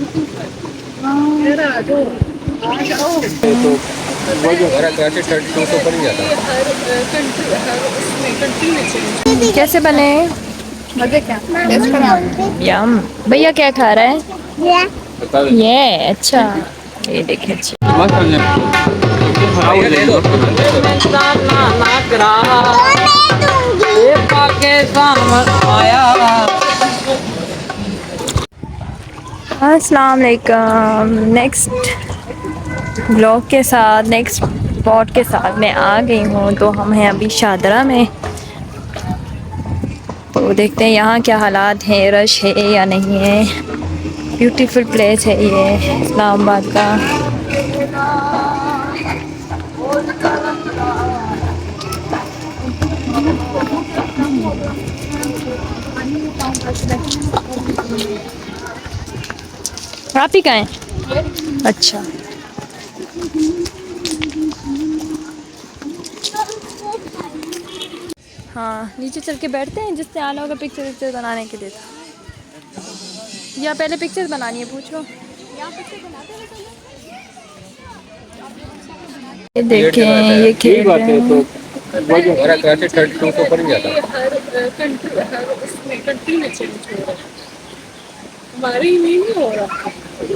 तो वो जो हमारा कराची 32 से ऊपर ही जाता है। कैसे बने? मजे क्या टेस्ट करें आप? यम। भैया क्या खा रहा है? बता दे। ये अच्छा, ये देखिए अच्छी। मत करना, खराब हो जाएगी। अस्सलाम वालेकुम। नेक्स्ट ब्लॉग के साथ, नेक्स्ट स्पॉट के साथ मैं आ गई हूँ। तो हम हैं अभी शादरा में, तो देखते हैं यहाँ क्या हालात हैं, रश है या नहीं है। ब्यूटीफुल प्लेस है ये इस्लामाबाद का। आप ही कहाँ हैं? अच्छा, हाँ नीचे चल के बैठते हैं, जिससे आना होगा पिक्चर विक्चर बनाने के लिए। या पहले पिक्चर बनानी है, पूछ लो। ये देखें, ये खेल रहे हैं। तो वो जो हमारा कराची 32 से ऊपर ही जाता है। हर कंट्री, हर उसमें कंट्री में चेंज हो रहा है। हमारे ही में नहीं हो रहा,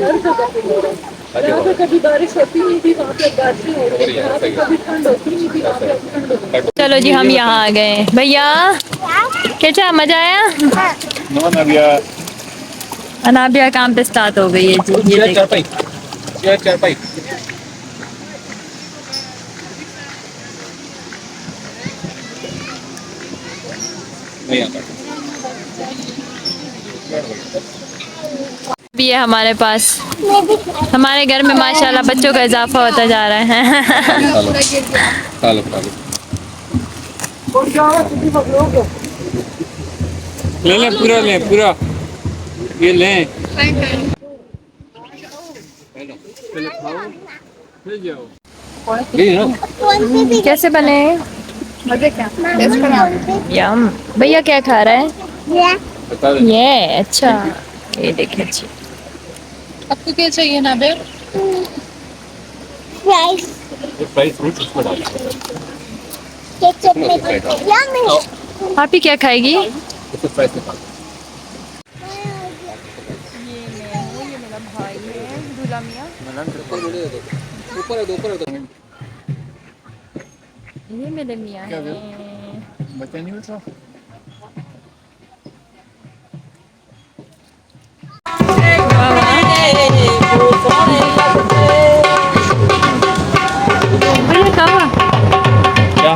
हर जगह पे हो रहा है। जहाँ पे कभी बारिश होती नहीं थी वहाँ पे बारिश हो रही है, जहाँ पे कभी ठंड होती नहीं थी वहाँ पे ठंड हो रही है। चलो जी, हम यहाँ आ गए। भैया कैसा, मजा आया? अनाबिया काम पे स्टार्ट हो गई है जी। ये देखो। चारपाई नहीं आता। भी है हमारे पास। हमारे घर में माशाल्लाह बच्चों का इजाफा होता जा रहा है। खा लो खा लो। ले लें पूरा, लें पूरा, ये लें। पहले खाओ फिर जाओ। कैसे बने? मजे क्या टेस्ट करें आप? यम। भैया क्या खा रहा है? बता दे। ये अच्छा, ये देखिए अच्छी। आपको क्या चाहिए ना बे? ये फ्राइज फ्रूट उसमें डाल। आप ही क्या खाएगी? उसको फ्राइज में डाल। ये मैं हूँ, ये मेरा भाई है दूल्हा मियाँ। ऊपर है, ऊपर है। ये मेरे मियाँ क्या हैं। बचा नहीं बचा। भैया कहाँ? क्या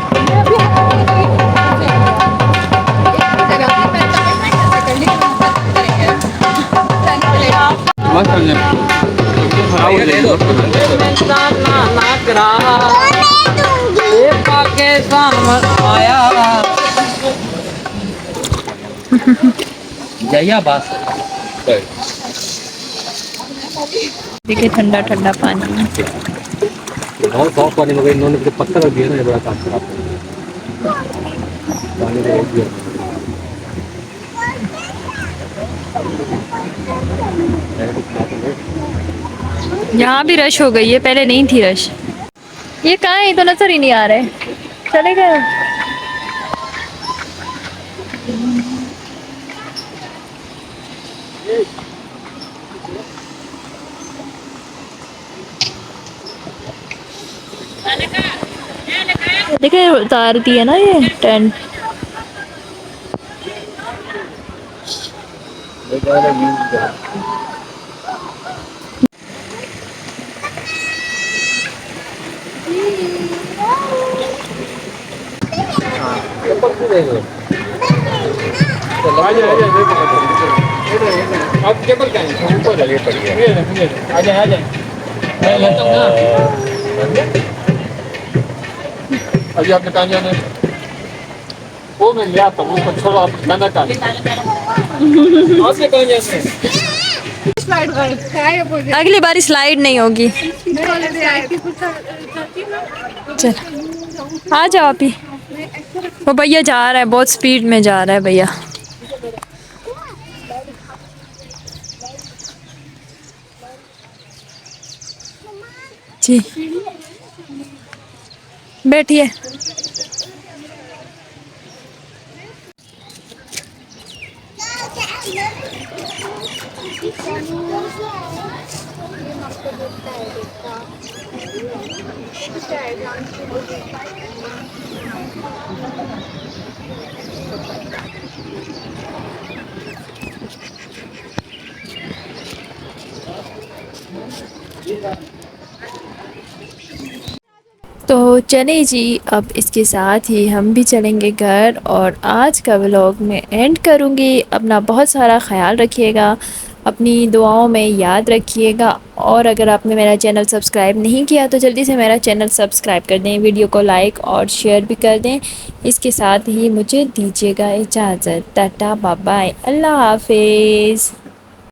मत करना, खराब हो जाएगी। जया बस देखिए ठंडा ठंडा पानी। बहुत सॉफ्ट पानी मगर इन्होंने जो पत्थर रख दिया ना, ये बड़ा काम खराब कर दिया। पानी में रख दिया। यहाँ भी रश हो गई है, पहले नहीं थी रश। ये कहाँ है? ये तो नजर ही नहीं आ रहे। चले गए। देखिए उतारती है ना ये टेंट। आप केबल क्या है? ऊपर लगे पड़ी है। आ जाए मैं लेता हूँ ना। अभी आपने कहाँ जाना है? वो मैं ले आता हूँ, उसको छोड़ो, आप खाना कहाँ? आपने कहाँ जाना है? स्लाइड कर अगली बारी स्लाइड नहीं होगी। चल आ जाओ आप ही। वो भैया जा रहा है, बहुत स्पीड में जा रहा है भैया। जी बैठिए। तो चले जी, अब इसके साथ ही हम भी चलेंगे घर और आज का व्लॉग मैं एंड करूँगी। अपना बहुत सारा ख्याल रखिएगा, अपनी दुआओं में याद रखिएगा, और अगर आपने मेरा चैनल सब्सक्राइब नहीं किया तो जल्दी से मेरा चैनल सब्सक्राइब कर दें, वीडियो को लाइक और शेयर भी कर दें। इसके साथ ही मुझे दीजिएगा इजाज़त। टाटा बाय बाय, अल्लाह हाफिज़।